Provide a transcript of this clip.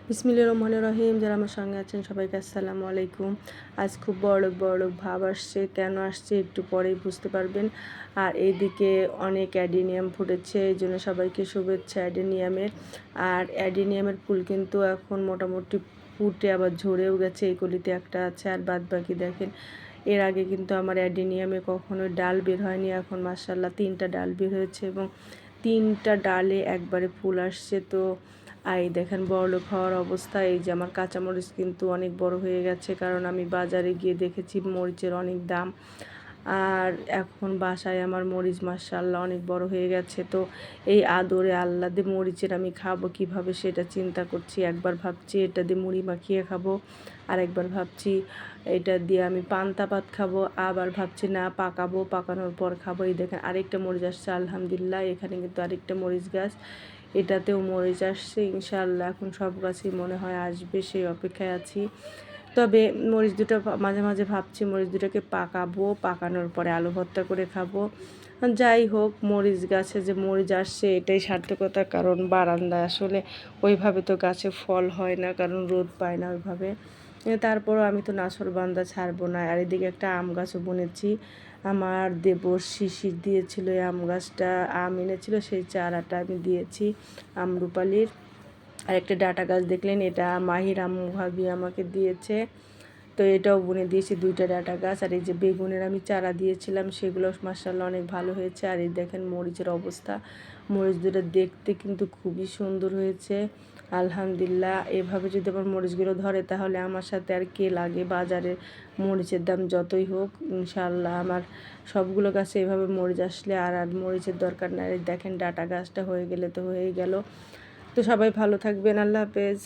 বিসমিল্লাহির রহমানির রহিম। যারা আমার সঙ্গে আছেন সবাইকে আসসালামু আলাইকুম। আজ খুব বড়লোক ভাব আসছে, কেন আসছে একটু পরেই বুঝতে পারবেন। আর এইদিকে অনেক অ্যাডিনিয়াম ফুটেছে, এই জন্য সবাইকে শুভেচ্ছা অ্যাডিনিয়ামের। আর অ্যাডিনিয়ামের ফুল কিন্তু এখন মোটামুটি ফুটে আবার ঝরেও গেছে, এই কলিতে একটা আছে, আর বাদ বাকি দেখেন। এর আগে কিন্তু আমার অ্যাডিনিয়ামে কখনো ডাল বের হয়নি, এখন মাশাআল্লাহ 3টা ডাল বের হয়েছে এবং 3টা ডালে একবারে ফুল আসছে। তো এই দেখেন বড়লোক হওয়ার অবস্থা। এই যে আমার কাঁচামরিচ কিন্তু অনেক বড় হয়ে গেছে, কারণ আমি বাজারে গিয়ে দেখেছি মরিচের অনেক দাম। আর এখন বাসায় আমার মরিচ মাশাআল্লাহ অনেক বড় হয়ে গেছে। তো এই আদরে আহ্লাদে মরিচের আমি খাবো কিভাবে সেটা চিন্তা করছি। একবার ভাবছি এটা দিয়ে মুড়ি মাখিয়ে খাবো, আর একবার ভাবছি এটা দিয়ে আমি পান্তা ভাত খাবো, আবার ভাবছি না পাকাবো, পাকানোর পর খাবো। এই দেখেন আরেকটা মরিচ আসছে আলহামদুলিল্লাহ। এখানে কিন্তু আরেকটা মরিচ গাছ, এটাতেও মরিচ আসছে ইনশাআল্লাহ। এখন সব গাছই মনে হয় আসবে, সেই অপেক্ষায় আছি। তবে মরিচ দুটো মাঝে মাঝে ভাবছি মরিচ দুটোকে পাকাবো, পাকানোর পরে আলু ভর্তা করে খাবো। যাই হোক, মরিচ গাছে যে মরিচ আসছে এটাই সার্থকতা, কারণ বারান্দায় আসলে ওইভাবে তো গাছে ফল হয় না, কারণ রোদ পায় না ওইভাবে। তারপরও আমি তো নাছোড়বান্দা ছাড়বো না। আর এদিকে একটা আম গাছও বুনেছি, আমার দেবর শিশির দিয়েছিল এই আম গাছটা, আম এনেছিল, সেই চারাটা আমি দিয়েছি আমরুপালির। আর একটা ডাটা গাছ দেখলেন, এটা মাহির আম্মু ভাবি আমাকে দিয়েছে, তো এটাও বুনে দিয়েছি 2টা ডাটা গাছ। আর এই যে বেগুনের আমি চারা দিয়েছিলাম, সেগুলো মাশাআল্লাহ অনেক ভালো হয়েছে। আর এই দেখেন মরিচের অবস্থা, মরিচ দুটো দেখতে কিন্তু খুবই সুন্দর হয়েছে আলহামদুলিল্লাহ। এভাবে যদি আমার মরিচগুলো ধরে তাহলে আমার সাথে আর কে লাগে। বাজারে মরিচের দাম যতই হোক, ইনশাআল্লাহ আমার সবগুলো গাছে এভাবে মরিচ আসলে আর আর মরিচের দরকার নাই। দেখেন ডাটা গাছটা হয়ে গেলে তো হয়েই গেল। তো সবাই ভালো থাকবেন, আল্লাহ হাফেজ।